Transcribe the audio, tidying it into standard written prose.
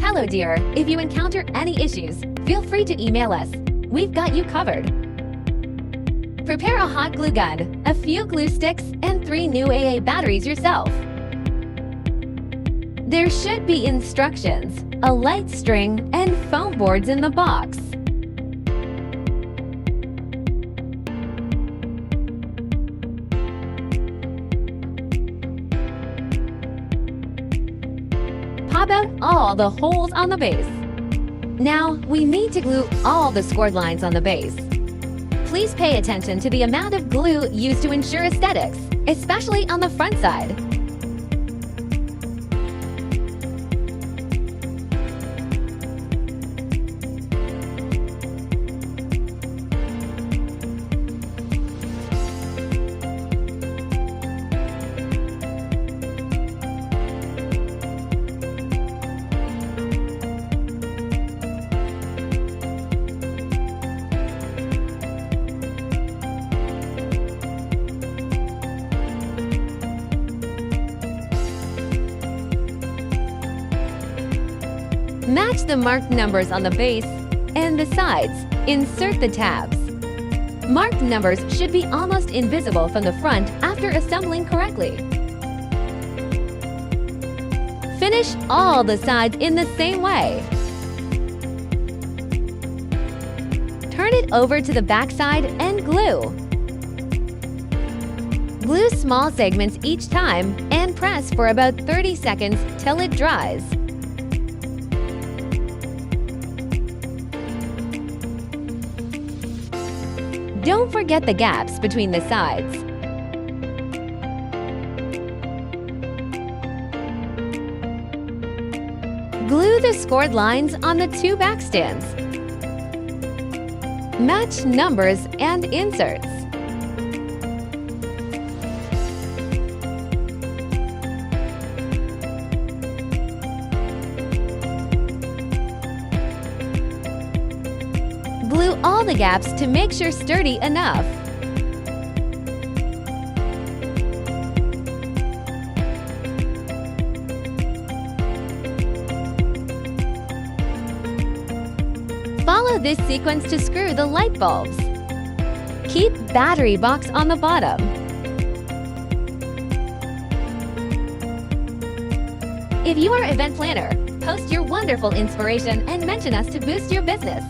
Hello dear, if you encounter any issues, feel free to email us. We've got you covered. Prepare a hot glue gun, a few glue sticks, and 3 new AA batteries yourself. There should be instructions, a light string, and foam boards in the box. Pop out all the holes on the base. Now, we need to glue all the scored lines on the base. Please pay attention to the amount of glue used to ensure aesthetics, especially on the front side. Match the marked numbers on the base and the sides. Insert the tabs. Marked numbers should be almost invisible from the front after assembling correctly. Finish all the sides in the same way. Turn it over to the back side and glue. Glue small segments each time and press for about 30 seconds till it dries. Don't forget the gaps between the sides. Glue the scored lines on the 2 back stands. Match numbers and inserts. Glue all the gaps to make sure sturdy enough. Follow this sequence to screw the light bulbs. Keep battery box on the bottom. If you are an event planner, post your wonderful inspiration and mention us to boost your business.